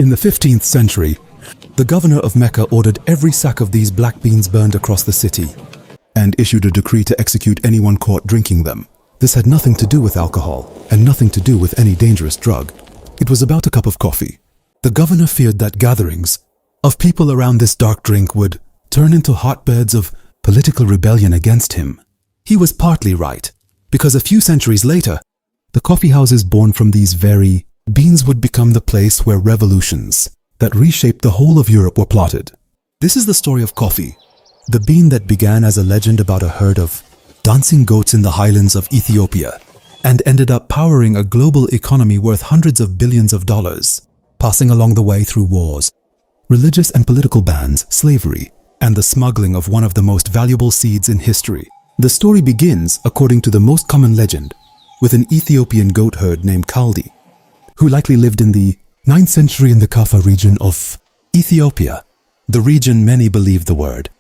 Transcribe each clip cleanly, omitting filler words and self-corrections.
In the 15th century, the governor of Mecca ordered every sack of these black beans burned across the city and issued a decree to execute anyone caught drinking them. This had nothing to do with alcohol and nothing to do with any dangerous drug. It was about a cup of coffee. The governor feared that gatherings of people around this dark drink would turn into hotbeds of political rebellion against him. He was partly right, because a few centuries later, the coffeehouses born from these very beans would become the place where revolutions that reshaped the whole of Europe were plotted. This is the story of coffee, the bean that began as a legend about a herd of dancing goats in the highlands of Ethiopia and ended up powering a global economy worth hundreds of billions of dollars, passing along the way through wars, religious and political bans, slavery, and the smuggling of one of the most valuable seeds in history. The story begins, according to the most common legend, with an Ethiopian goat herd named Kaldi, who likely lived in the 9th century in the Kaffa region of Ethiopia, the region many believe the word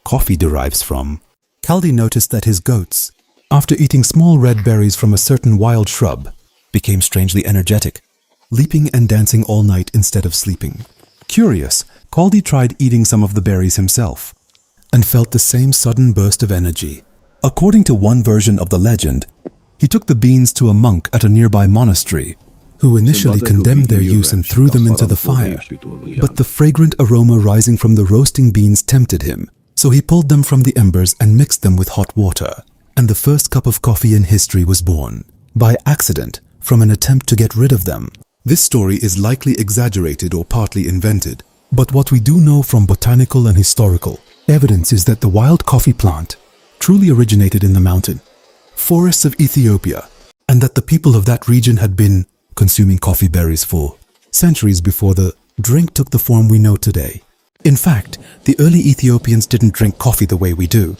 coffee derives from. Kaldi noticed that his goats, after eating small red berries from a certain wild shrub, became strangely energetic, leaping and dancing all night instead of sleeping. Curious, Kaldi tried eating some of the berries himself and felt the same sudden burst of energy. According to one version of the legend, he took the beans to a monk at a nearby monastery, who initially condemned their use and threw them into the fire. But the fragrant aroma rising from the roasting beans tempted him, so he pulled them from the embers and mixed them with hot water. And the first cup of coffee in history was born, by accident, from an attempt to get rid of them. This story is likely exaggerated or partly invented, but what we do know from botanical and historical evidence is that the wild coffee plant truly originated in the mountain forests of Ethiopia, and that the people of that region had been consuming coffee berries for centuries before the drink took the form we know today. In fact, the early Ethiopians didn't drink coffee the way we do.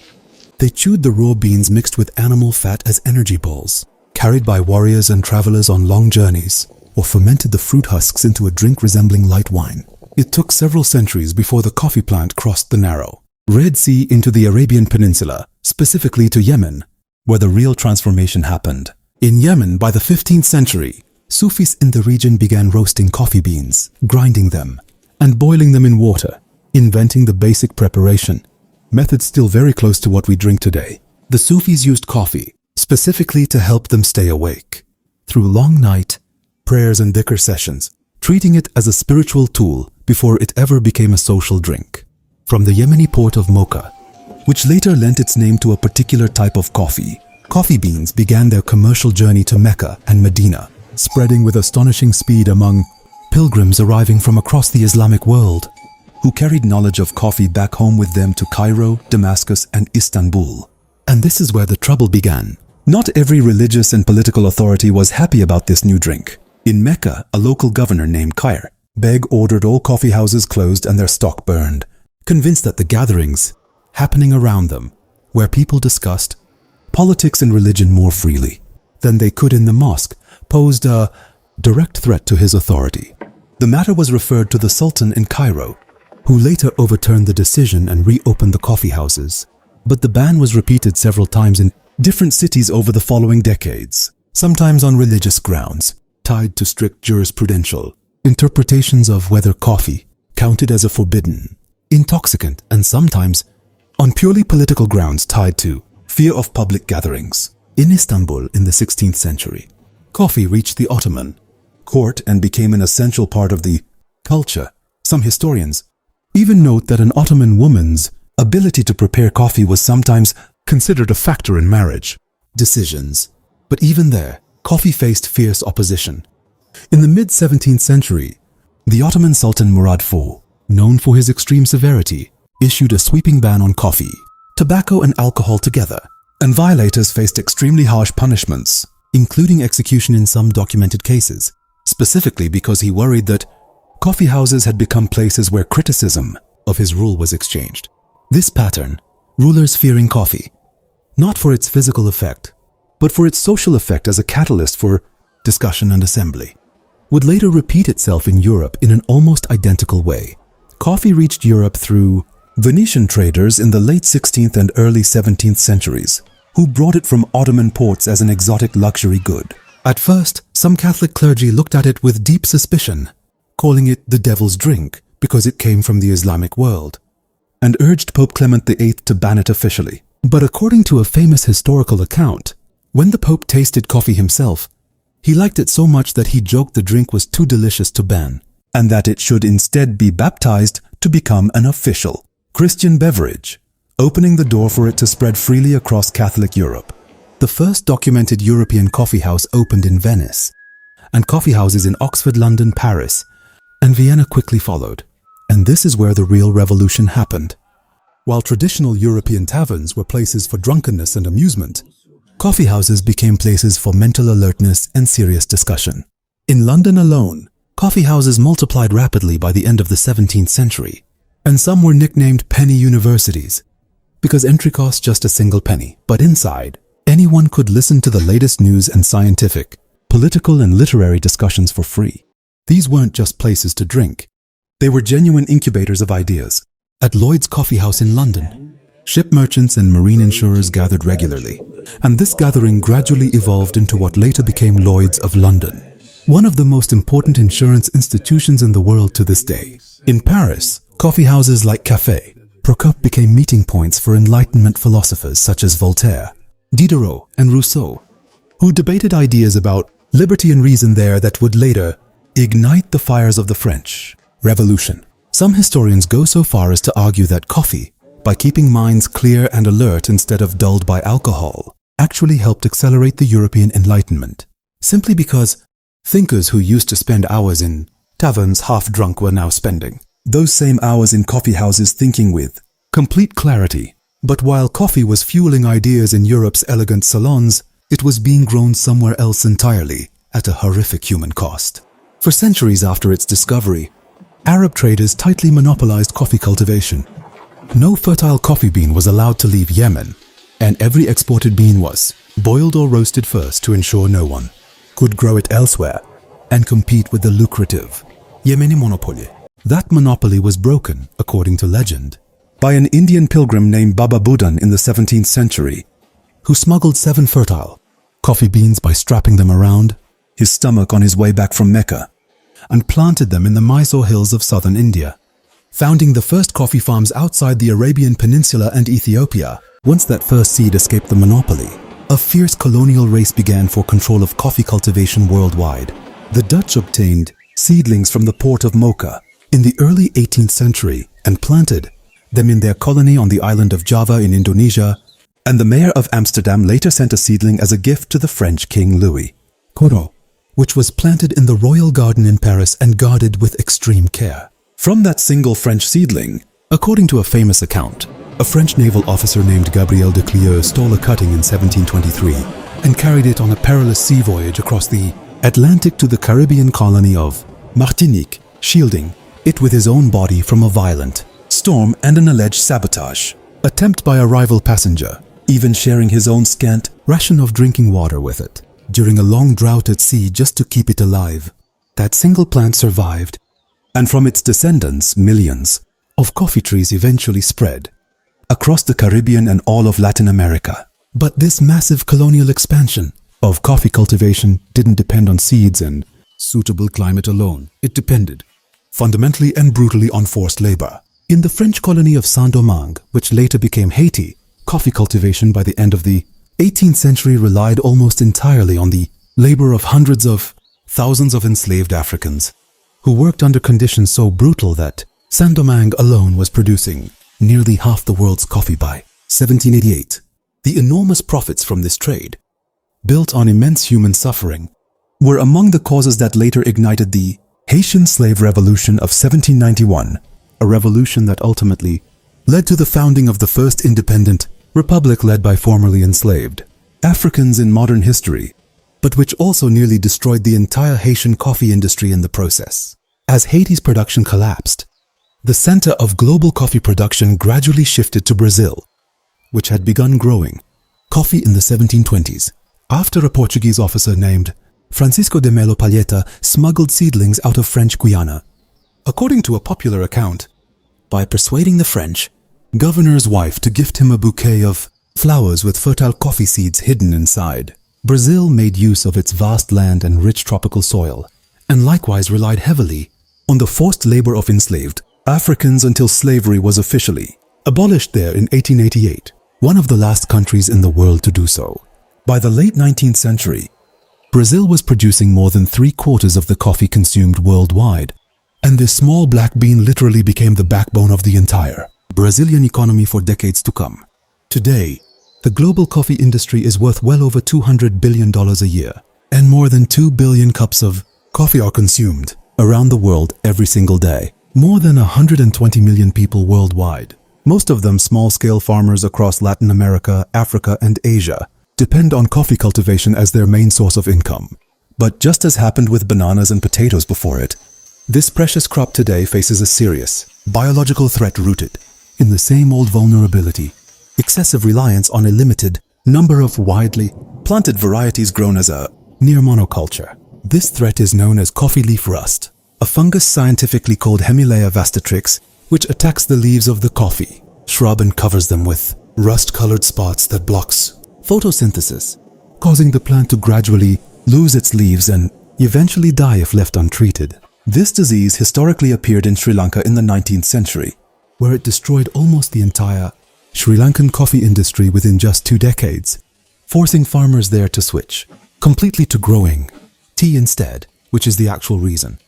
They chewed the raw beans mixed with animal fat as energy balls, carried by warriors and travelers on long journeys, or fermented the fruit husks into a drink resembling light wine. It took several centuries before the coffee plant crossed the narrow Red Sea into the Arabian Peninsula, specifically to Yemen, where the real transformation happened. In Yemen, by the 15th century, Sufis in the region began roasting coffee beans, grinding them, and boiling them in water, inventing the basic preparation, methods still very close to what we drink today. The Sufis used coffee specifically to help them stay awake through long night prayers and dhikr sessions, treating it as a spiritual tool before it ever became a social drink. From the Yemeni port of Mocha, which later lent its name to a particular type of coffee, coffee beans began their commercial journey to Mecca and Medina, spreading with astonishing speed among pilgrims arriving from across the Islamic world, who carried knowledge of coffee back home with them to Cairo, Damascus, and Istanbul. And this is where the trouble began. Not every religious and political authority was happy about this new drink. In Mecca, a local governor named Kair Beg ordered all coffee houses closed and their stock burned, convinced that the gatherings happening around them, where people discussed politics and religion more freely than they could in the mosque, posed a direct threat to his authority. The matter was referred to the Sultan in Cairo, who later overturned the decision and reopened the coffee houses. But the ban was repeated several times in different cities over the following decades, sometimes on religious grounds, tied to strict jurisprudential interpretations of whether coffee counted as a forbidden intoxicant, and sometimes on purely political grounds tied to fear of public gatherings. In Istanbul in the 16th century, coffee reached the Ottoman court and became an essential part of the culture. Some historians even note that an Ottoman woman's ability to prepare coffee was sometimes considered a factor in marriage decisions. But even there, coffee faced fierce opposition. In the mid-17th century, the Ottoman Sultan Murad IV, known for his extreme severity, issued a sweeping ban on coffee, tobacco and alcohol together, and violators faced extremely harsh punishments, including execution in some documented cases, specifically because he worried that coffee houses had become places where criticism of his rule was exchanged. This pattern, rulers fearing coffee, not for its physical effect, but for its social effect as a catalyst for discussion and assembly, would later repeat itself in Europe in an almost identical way. Coffee reached Europe through Venetian traders in the late 16th and early 17th centuries, who brought it from Ottoman ports as an exotic luxury good. At first, some Catholic clergy looked at it with deep suspicion, calling it the devil's drink because it came from the Islamic world, and urged Pope Clement VIII to ban it officially. But according to a famous historical account, when the Pope tasted coffee himself, he liked it so much that he joked the drink was too delicious to ban, and that it should instead be baptized to become an official Christian beverage, opening the door for it to spread freely across Catholic Europe. The first documented European coffee house opened in Venice, and coffeehouses in Oxford, London, Paris, and Vienna quickly followed. And this is where the real revolution happened. While traditional European taverns were places for drunkenness and amusement, coffeehouses became places for mental alertness and serious discussion. In London alone, coffeehouses multiplied rapidly by the end of the 17th century, and some were nicknamed penny universities, because entry cost just a single penny. But inside, anyone could listen to the latest news and scientific, political and literary discussions for free. These weren't just places to drink. They were genuine incubators of ideas. At Lloyd's Coffee House in London, ship merchants and marine insurers gathered regularly, and this gathering gradually evolved into what later became Lloyd's of London, one of the most important insurance institutions in the world to this day. In Paris, coffeehouses like Café Procope became meeting points for Enlightenment philosophers such as Voltaire, Diderot, and Rousseau, who debated ideas about liberty and reason there that would later ignite the fires of the French Revolution. Some historians go so far as to argue that coffee, by keeping minds clear and alert instead of dulled by alcohol, actually helped accelerate the European Enlightenment, simply because thinkers who used to spend hours in taverns half-drunk were now spending those same hours in coffeehouses thinking with complete clarity. But while coffee was fueling ideas in Europe's elegant salons, it was being grown somewhere else entirely at a horrific human cost. For centuries after its discovery, Arab traders tightly monopolized coffee cultivation. No fertile coffee bean was allowed to leave Yemen, and every exported bean was boiled or roasted first to ensure no one could grow it elsewhere and compete with the lucrative Yemeni monopoly. That monopoly was broken, according to legend, by an Indian pilgrim named Baba Budan in the 17th century, who smuggled 7 fertile coffee beans by strapping them around his stomach on his way back from Mecca, and planted them in the Mysore hills of southern India, founding the first coffee farms outside the Arabian Peninsula and Ethiopia. Once that first seed escaped the monopoly, a fierce colonial race began for control of coffee cultivation worldwide. The Dutch obtained seedlings from the port of Mocha in the early 18th century and planted them in their colony on the island of Java in Indonesia, and the mayor of Amsterdam later sent a seedling as a gift to the French King Louis, Coro, which was planted in the royal garden in Paris and guarded with extreme care. From that single French seedling, according to a famous account, a French naval officer named Gabriel de Clieu stole a cutting in 1723 and carried it on a perilous sea voyage across the Atlantic to the Caribbean colony of Martinique, shielding it with his own body from a violent storm and an alleged sabotage attempt by a rival passenger, even sharing his own scant ration of drinking water with it during a long drought at sea just to keep it alive. That single plant survived, and from its descendants, millions of coffee trees eventually spread across the Caribbean and all of Latin America. But this massive colonial expansion of coffee cultivation didn't depend on seeds and suitable climate alone. It depended fundamentally and brutally on forced labor. In the French colony of Saint-Domingue, which later became Haiti, coffee cultivation by the end of the 18th century relied almost entirely on the labor of hundreds of thousands of enslaved Africans, who worked under conditions so brutal that Saint-Domingue alone was producing nearly half the world's coffee by 1788. The enormous profits from this trade, built on immense human suffering, were among the causes that later ignited the Haitian Slave Revolution of 1791, a revolution that ultimately led to the founding of the first independent republic led by formerly enslaved Africans in modern history, but which also nearly destroyed the entire Haitian coffee industry in the process. As Haiti's production collapsed, the center of global coffee production gradually shifted to Brazil, which had begun growing coffee in the 1720s, after a Portuguese officer named Francisco de Melo Palheta smuggled seedlings out of French Guiana. According to a popular account, by persuading the French governor's wife to gift him a bouquet of flowers with fertile coffee seeds hidden inside, Brazil made use of its vast land and rich tropical soil, and likewise relied heavily on the forced labor of enslaved Africans until slavery was officially abolished there in 1888, one of the last countries in the world to do so. By the late 19th century, Brazil was producing more than 3/4 of the coffee consumed worldwide, and this small black bean literally became the backbone of the entire Brazilian economy for decades to come. Today, the global coffee industry is worth well over $200 billion a year, and more than 2 billion cups of coffee are consumed around the world every single day. More than 120 million people worldwide, most of them small-scale farmers across Latin America, Africa, and Asia, depend on coffee cultivation as their main source of income. But just as happened with bananas and potatoes before it, this precious crop today faces a serious biological threat rooted in the same old vulnerability: excessive reliance on a limited number of widely planted varieties grown as a near monoculture. This threat is known as coffee leaf rust, a fungus scientifically called Hemilea vastatrix, which attacks the leaves of the coffee shrub and covers them with rust-colored spots that blocks photosynthesis, causing the plant to gradually lose its leaves and eventually die if left untreated. This disease historically appeared in Sri Lanka in the 19th century, where it destroyed almost the entire Sri Lankan coffee industry within just 2 decades, forcing farmers there to switch completely to growing tea instead, which is the actual reason.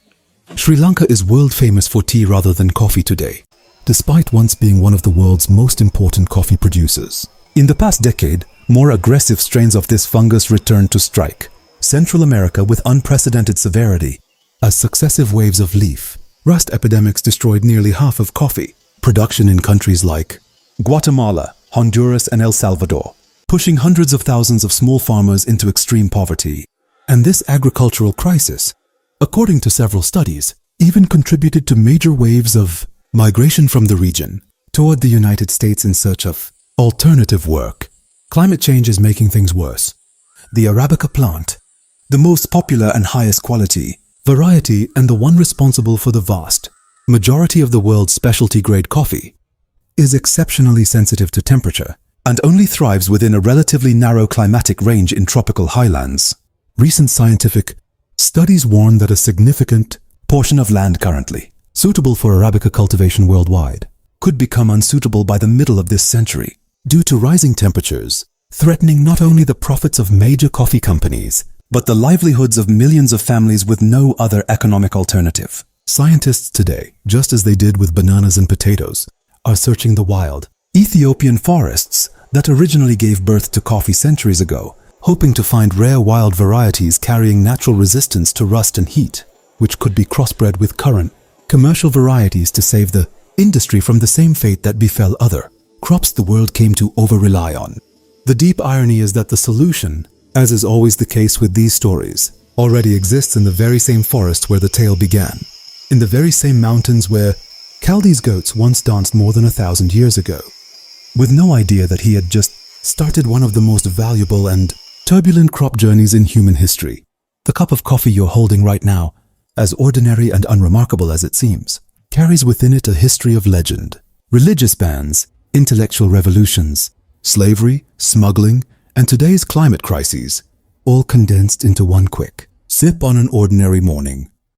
Sri Lanka is world famous for tea rather than coffee today, despite once being one of the world's most important coffee producers. In the past decade, more aggressive strains of this fungus returned to strike Central America with unprecedented severity, as successive waves of leaf rust epidemics destroyed nearly half of coffee production in countries like Guatemala, Honduras, and El Salvador, pushing hundreds of thousands of small farmers into extreme poverty. And this agricultural crisis, according to several studies, even contributed to major waves of migration from the region toward the United States in search of alternative work. Climate change is making things worse. The Arabica plant, the most popular and highest quality variety and the one responsible for the vast majority of the world's specialty-grade coffee, is exceptionally sensitive to temperature and only thrives within a relatively narrow climatic range in tropical highlands. Recent scientific studies warn that a significant portion of land currently suitable for Arabica cultivation worldwide could become unsuitable by the middle of this century due to rising temperatures, threatening not only the profits of major coffee companies, but the livelihoods of millions of families with no other economic alternative. Scientists today, just as they did with bananas and potatoes, are searching the wild Ethiopian forests that originally gave birth to coffee centuries ago, hoping to find rare wild varieties carrying natural resistance to rust and heat, which could be crossbred with current commercial varieties to save the industry from the same fate that befell other crops the world came to over-rely on. The deep irony is that the solution, as is always the case with these stories, already exists in the very same forest where the tale began, in the very same mountains where Kaldi's goats once danced more than 1,000 years ago, with no idea that he had just started one of the most valuable and turbulent crop journeys in human history. The cup of coffee you're holding right now, as ordinary and unremarkable as it seems, carries within it a history of legend, religious bans, intellectual revolutions, slavery, smuggling, and today's climate crises, all condensed into one quick sip on an ordinary morning.